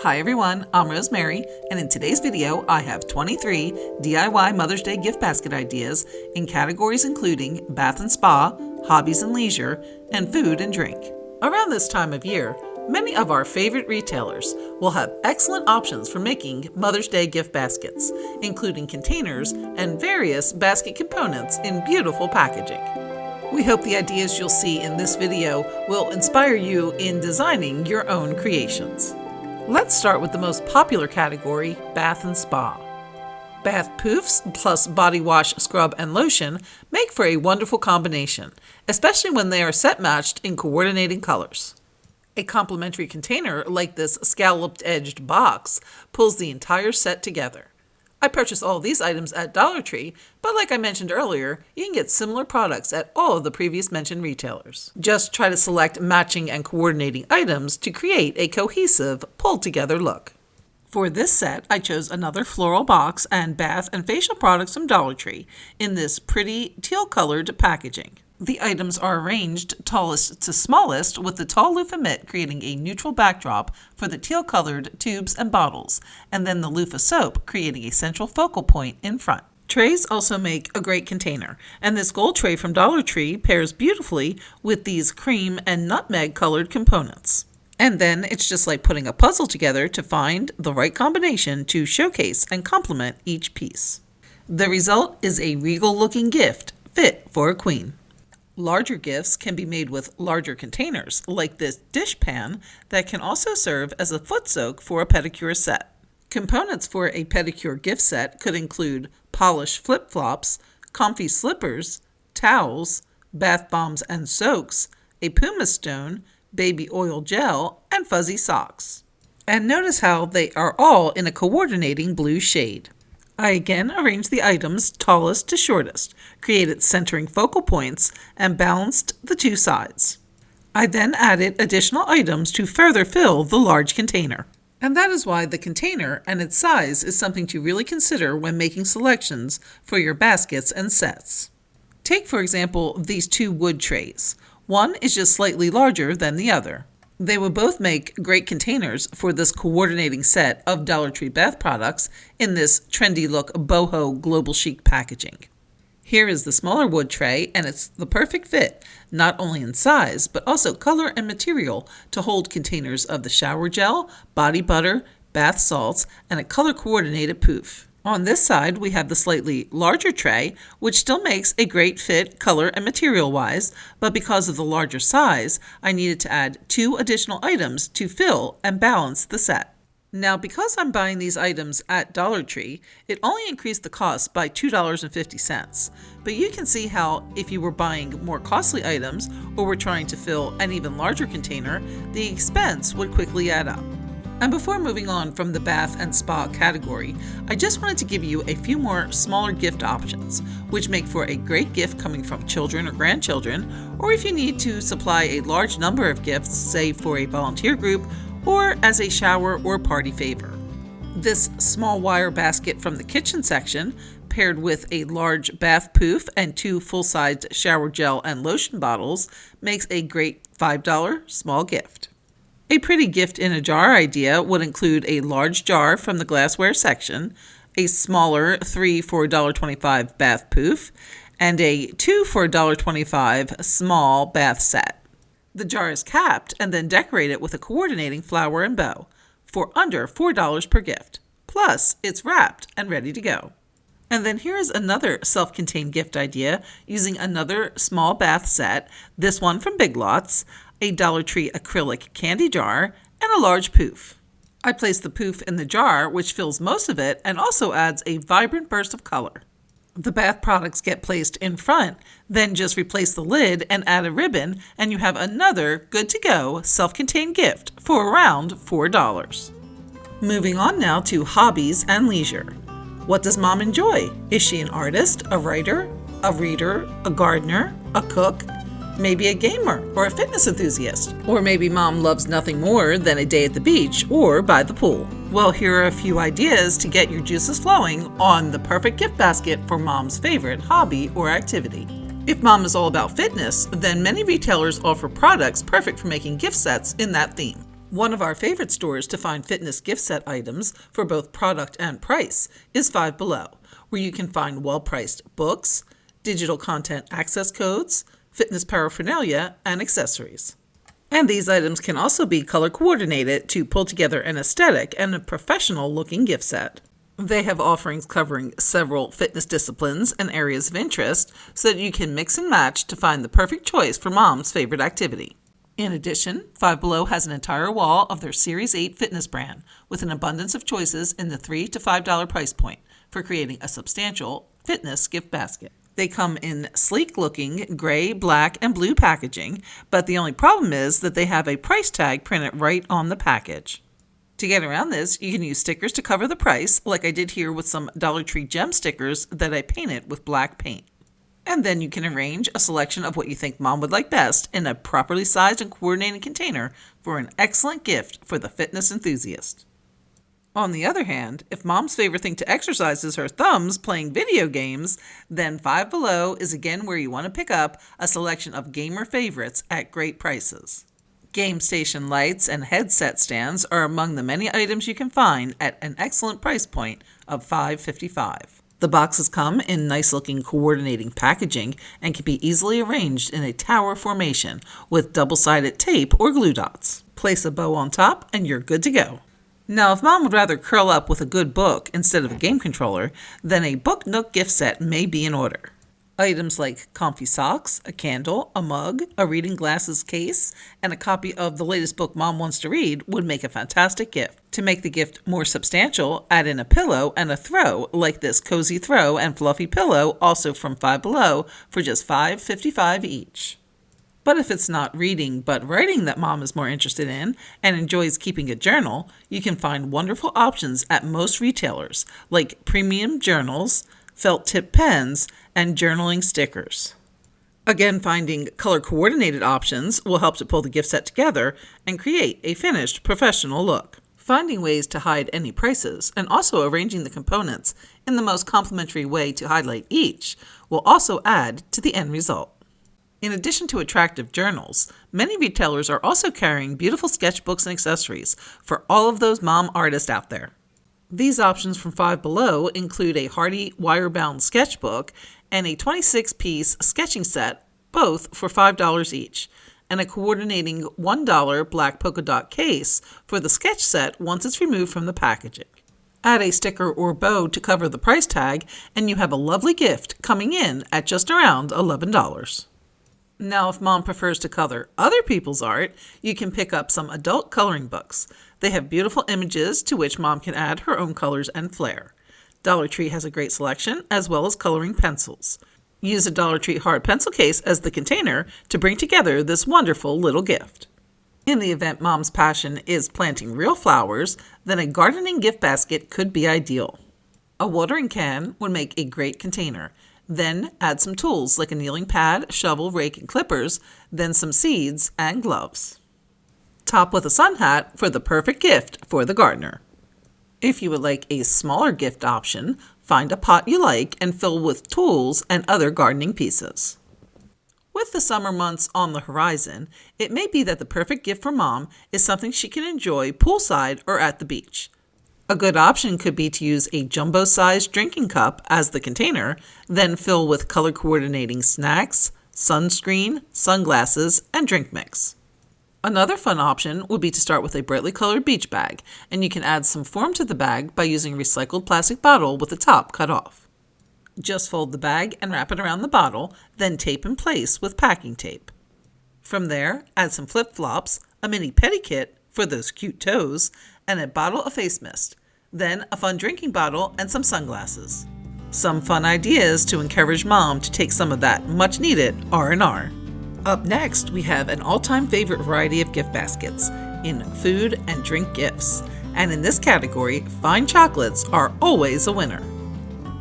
Hi everyone, I'm Rosemary, and in today's video I have 23 DIY Mother's Day gift basket ideas in categories including bath and spa, hobbies and leisure, and food and drink. Around this time of year, many of our favorite retailers will have excellent options for making Mother's Day gift baskets, including containers and various basket components in beautiful packaging. We hope the ideas you'll see in this video will inspire you in designing your own creations. Let's start with the most popular category, bath and spa. Bath poofs plus body wash, scrub, and lotion make for a wonderful combination, especially when they are set matched in coordinating colors. A complimentary container like this scalloped-edged box pulls the entire set together. I purchased all these items at Dollar Tree, but like I mentioned earlier, you can get similar products at all of the previous mentioned retailers. Just try to select matching and coordinating items to create a cohesive, pulled-together look. For this set, I chose another floral box and bath and facial products from Dollar Tree in this pretty teal-colored packaging. The items are arranged tallest to smallest, with the tall loofah mitt creating a neutral backdrop for the teal-colored tubes and bottles, and then the loofah soap creating a central focal point in front. Trays also make a great container, and this gold tray from Dollar Tree pairs beautifully with these cream and nutmeg-colored components. And then it's just like putting a puzzle together to find the right combination to showcase and complement each piece. The result is a regal-looking gift fit for a queen. Larger gifts can be made with larger containers, like this dish pan that can also serve as a foot soak for a pedicure set. Components for a pedicure gift set could include polished flip-flops, comfy slippers, towels, bath bombs and soaks, a pumice stone, baby oil gel, and fuzzy socks. And notice how they are all in a coordinating blue shade. I again arranged the items tallest to shortest, created centering focal points, and balanced the two sides. I then added additional items to further fill the large container. And that is why the container and its size is something to really consider when making selections for your baskets and sets. Take, for example, these two wood trays. One is just slightly larger than the other. They will both make great containers for this coordinating set of Dollar Tree bath products in this trendy look boho global chic packaging. Here is the smaller wood tray, and it's the perfect fit, not only in size, but also color and material to hold containers of the shower gel, body butter, bath salts, and a color-coordinated poof. On this side, we have the slightly larger tray, which still makes a great fit color and material-wise, but because of the larger size, I needed to add 2 additional items to fill and balance the set. Now, because I'm buying these items at Dollar Tree, it only increased the cost by $2.50. But you can see how if you were buying more costly items or were trying to fill an even larger container, the expense would quickly add up. And before moving on from the bath and spa category, I just wanted to give you a few more smaller gift options, which make for a great gift coming from children or grandchildren, or if you need to supply a large number of gifts, say for a volunteer group, or as a shower or party favor. This small wire basket from the kitchen section, paired with a large bath poof and 2 full-sized shower gel and lotion bottles, makes a great $5 small gift. A pretty gift in a jar idea would include a large jar from the glassware section, a smaller 3 for $1.25 bath poof, and a 2 for $1.25 small bath set. The jar is capped and then decorated with a coordinating flower and bow for under $4 per gift. Plus, it's wrapped and ready to go. And then here is another self-contained gift idea using another small bath set, this one from Big Lots, a Dollar Tree acrylic candy jar, and a large poof. I place the poof in the jar, which fills most of it and also adds a vibrant burst of color. The bath products get placed in front, then just replace the lid and add a ribbon, and you have another good-to-go self-contained gift for around $4. Moving on now to hobbies and leisure. What does mom enjoy? Is she an artist, a writer, a reader, a gardener, a cook, maybe a gamer or a fitness enthusiast? Or maybe mom loves nothing more than a day at the beach or by the pool. Well, here are a few ideas to get your juices flowing on the perfect gift basket for mom's favorite hobby or activity. If mom is all about fitness, then many retailers offer products perfect for making gift sets in that theme. One of our favorite stores to find fitness gift set items for both product and price is Five Below, where you can find well-priced books, digital content access codes, fitness paraphernalia, and accessories. And these items can also be color coordinated to pull together an aesthetic and a professional looking gift set. They have offerings covering several fitness disciplines and areas of interest so that you can mix and match to find the perfect choice for mom's favorite activity. In addition, Five Below has an entire wall of their Series 8 fitness brand with an abundance of choices in the $3 to $5 price point for creating a substantial fitness gift basket. They come in sleek-looking gray, black, and blue packaging, but the only problem is that they have a price tag printed right on the package. To get around this, you can use stickers to cover the price, like I did here with some Dollar Tree gem stickers that I painted with black paint. And then you can arrange a selection of what you think mom would like best in a properly sized and coordinated container for an excellent gift for the fitness enthusiast. On the other hand, if mom's favorite thing to exercise is her thumbs playing video games, then Five Below is again where you want to pick up a selection of gamer favorites at great prices. Game station lights and headset stands are among the many items you can find at an excellent price point of $5.55. The boxes come in nice-looking coordinating packaging and can be easily arranged in a tower formation with double-sided tape or glue dots. Place a bow on top and you're good to go. Now, if mom would rather curl up with a good book instead of a game controller, then a Book Nook gift set may be in order. Items like comfy socks, a candle, a mug, a reading glasses case, and a copy of the latest book mom wants to read would make a fantastic gift. To make the gift more substantial, add in a pillow and a throw, like this cozy throw and fluffy pillow, also from Five Below, for just $5.55 each. But if it's not reading but writing that mom is more interested in and enjoys keeping a journal, you can find wonderful options at most retailers, like premium journals, felt tip pens, and journaling stickers. Again, finding color-coordinated options will help to pull the gift set together and create a finished professional look. Finding ways to hide any prices and also arranging the components in the most complimentary way to highlight each will also add to the end result. In addition to attractive journals, many retailers are also carrying beautiful sketchbooks and accessories for all of those mom artists out there. These options from Five Below include a hardy wire-bound sketchbook and a 26-piece sketching set, both for $5 each, and a coordinating $1 black polka dot case for the sketch set once it's removed from the packaging. Add a sticker or bow to cover the price tag, and you have a lovely gift coming in at just around $11. Now, if mom prefers to color other people's art, you can pick up some adult coloring books. They have beautiful images to which mom can add her own colors and flair. Dollar Tree has a great selection, as well as coloring pencils. Use a Dollar Tree hard pencil case as the container to bring together this wonderful little gift. In the event mom's passion is planting real flowers, then a gardening gift basket could be ideal. A watering can would make a great container. Then add some tools like a kneeling pad, shovel, rake, and clippers, then some seeds and gloves. Top with a sun hat for the perfect gift for the gardener. If you would like a smaller gift option, find a pot you like and fill with tools and other gardening pieces. With the summer months on the horizon, it may be that the perfect gift for mom is something she can enjoy poolside or at the beach. A good option could be to use a jumbo-sized drinking cup as the container, then fill with color-coordinating snacks, sunscreen, sunglasses, and drink mix. Another fun option would be to start with a brightly colored beach bag, and you can add some form to the bag by using a recycled plastic bottle with the top cut off. Just fold the bag and wrap it around the bottle, then tape in place with packing tape. From there, add some flip-flops, a mini pedikit for those cute toes, and a bottle of face mist, then a fun drinking bottle and some sunglasses. Some fun ideas to encourage mom to take some of that much-needed R&R. Up next, we have an all-time favorite variety of gift baskets in food and drink gifts. And in this category, fine chocolates are always a winner.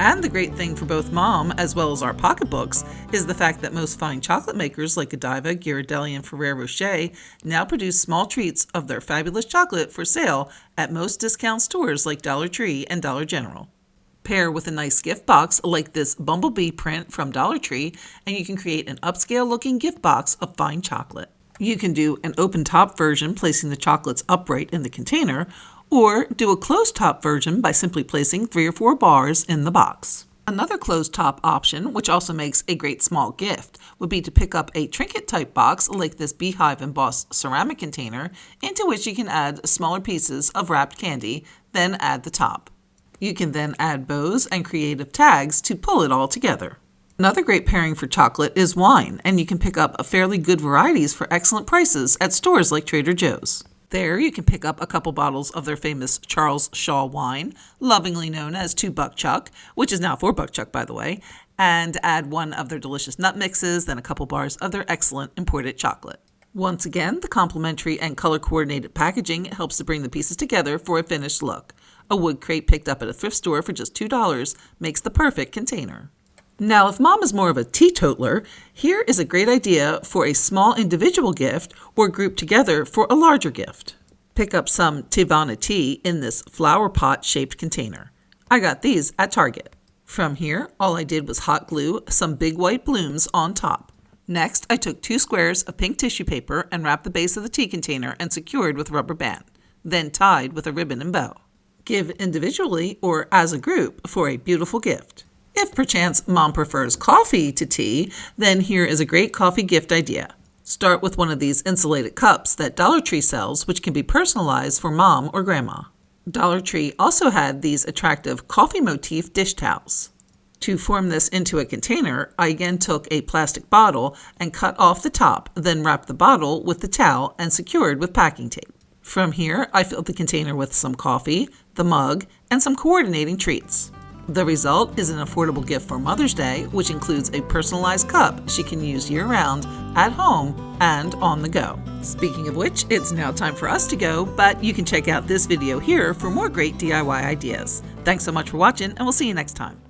And the great thing for both mom as well as our pocketbooks is the fact that most fine chocolate makers like Godiva, Ghirardelli, and Ferrero Rocher now produce small treats of their fabulous chocolate for sale at most discount stores like Dollar Tree and Dollar General. Pair with a nice gift box like this bumblebee print from Dollar Tree, and you can create an upscale looking gift box of fine chocolate. You can do an open top version, placing the chocolates upright in the container, or do a closed top version by simply placing 3 or 4 bars in the box. Another closed top option, which also makes a great small gift, would be to pick up a trinket type box like this beehive embossed ceramic container, into which you can add smaller pieces of wrapped candy, then add the top. You can then add bows and creative tags to pull it all together. Another great pairing for chocolate is wine, and you can pick up a fairly good varieties for excellent prices at stores like Trader Joe's. There, you can pick up a couple bottles of their famous Charles Shaw wine, lovingly known as 2 Buck Chuck, which is now 4 Buck Chuck, by the way, and add one of their delicious nut mixes, then a couple bars of their excellent imported chocolate. Once again, the complimentary and color-coordinated packaging helps to bring the pieces together for a finished look. A wood crate picked up at a thrift store for just $2 makes the perfect container. Now, if mom is more of a teetotaler, here is a great idea for a small individual gift or group together for a larger gift. Pick up some Tivana tea in this flower pot shaped container. I got these at Target. From here, all I did was hot glue some big white blooms on top. Next, I took 2 squares of pink tissue paper and wrapped the base of the tea container and secured with rubber band, then tied with a ribbon and bow. Give individually or as a group for a beautiful gift. If perchance mom prefers coffee to tea, then here is a great coffee gift idea. Start with one of these insulated cups that Dollar Tree sells, which can be personalized for mom or grandma. Dollar Tree also had these attractive coffee motif dish towels. To form this into a container, I again took a plastic bottle and cut off the top, then wrapped the bottle with the towel and secured with packing tape. From here, I filled the container with some coffee, the mug, and some coordinating treats. The result is an affordable gift for Mother's Day, which includes a personalized cup she can use year-round, at home, and on the go. Speaking of which, it's now time for us to go, but you can check out this video here for more great DIY ideas. Thanks so much for watching, and we'll see you next time.